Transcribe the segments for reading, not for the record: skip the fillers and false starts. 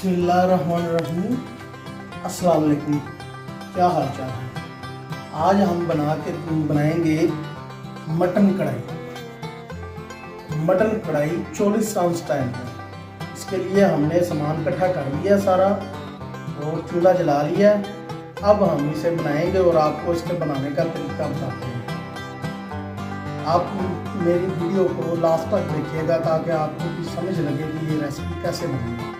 बिस्मिल्लाहिर्रहमानिर्रहीम। अस्सलाम वालेकुम। क्या हाल चाल है। आज हम बनाएंगे मटन कढ़ाई 40 ग्राम स्टाइल में। इसके लिए हमने सामान इकट्ठा कर लिया सारा और चूल्हा जला लिया। अब हम इसे बनाएंगे और आपको इसके बनाने का तरीका बताते हैं। आप मेरी वीडियो को लास्ट तक देखिएगा ताकि आपको भी समझ लगे कि ये रेसिपी कैसे बनेगी।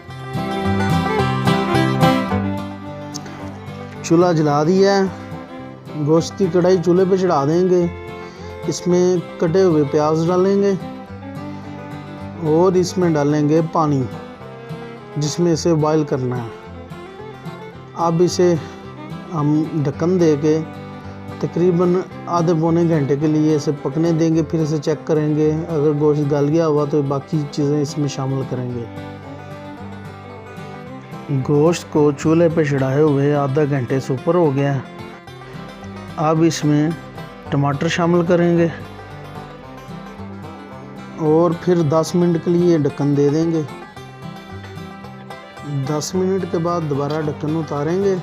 चूल्हा जला दिया है, गोश्त की कढ़ाई चूल्हे पे चढ़ा देंगे। इसमें कटे हुए प्याज डालेंगे और इसमें डालेंगे पानी जिसमें इसे बॉयल करना है। अब इसे हम ढक्कन दे के तकरीबन आधे पौने घंटे के लिए इसे पकने देंगे। फिर इसे चेक करेंगे, अगर गोश्त गल गया हुआ तो बाकी चीज़ें इसमें शामिल करेंगे। गोश्त को चूल्हे पे चढ़ाए हुए आधा घंटे से ऊपर हो गया। अब इसमें टमाटर शामिल करेंगे और फिर 10 मिनट के लिए ढक्कन दे देंगे। 10 मिनट के बाद दोबारा ढक्कन उतारेंगे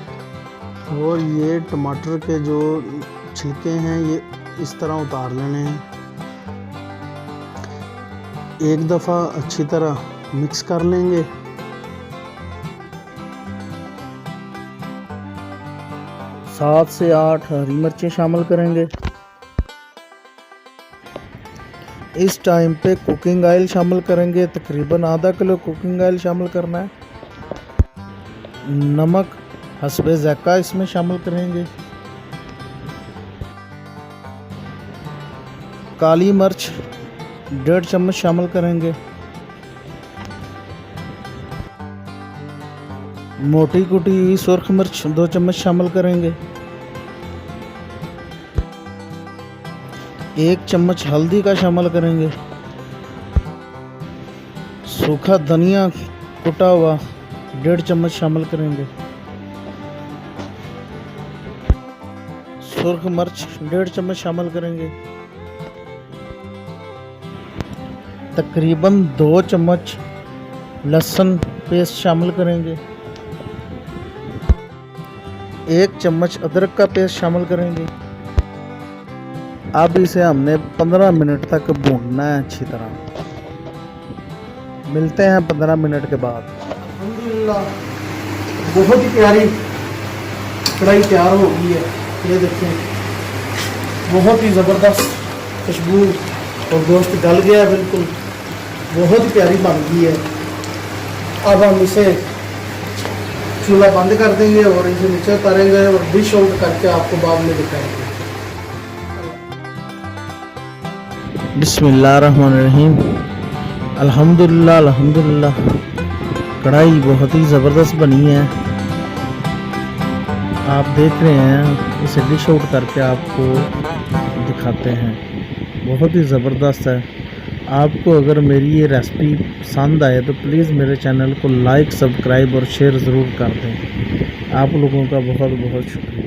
और ये टमाटर के जो छिलके हैं ये इस तरह उतार लेने हैं। एक दफ़ा अच्छी तरह मिक्स कर लेंगे। सात से 8 हरी मिर्चें शामिल करेंगे। इस टाइम पे कुकिंग ऑयल शामिल करेंगे, तकरीबन आधा किलो कुकिंग ऑयल शामिल करना है। नमक हस्बे ज़ायक़ा इसमें शामिल करेंगे। काली मिर्च 1.5 चम्मच शामिल करेंगे। मोटी कुटी हुई सुर्ख मिर्च 2 चम्मच शामिल करेंगे। 1 चम्मच हल्दी का शामिल करेंगे। सूखा धनिया कुटा हुआ 1.5 चम्मच शामिल करेंगे। सुर्ख मिर्च 1.5 चम्मच शामिल करेंगे। तकरीबन 2 चम्मच लहसुन पेस्ट शामिल करेंगे। 1 चम्मच अदरक का पेस्ट शामिल करेंगे। अब इसे हमने 15 मिनट तक भूनना है अच्छी तरह। मिलते हैं 15 मिनट के बाद। अल्हम्दुलिल्लाह बहुत ही प्यारी कढ़ाई तैयार हो गई है। ये देखें, बहुत ही ज़बरदस्त खुशबू और गोश्त गल गया बिल्कुल, बहुत ही प्यारी बन गई है। अब हम इसे चूल्हा बंद कर देंगे और इसे नीचे उतारेंगे और डिश आउट करके आपको बाद में दिखाएंगे। बिस्मिल्लाहिर्रहमानिर्रहीम। अल्हम्दुलिल्लाह कढ़ाई बहुत ही ज़बरदस्त बनी है। आप देख रहे हैं, इसे डिश आउट करके आपको दिखाते हैं। बहुत ही ज़बरदस्त है। आपको अगर मेरी ये रेसिपी पसंद आए तो प्लीज़ मेरे चैनल को लाइक, सब्सक्राइब और शेयर ज़रूर कर दें। आप लोगों का बहुत बहुत शुक्रिया।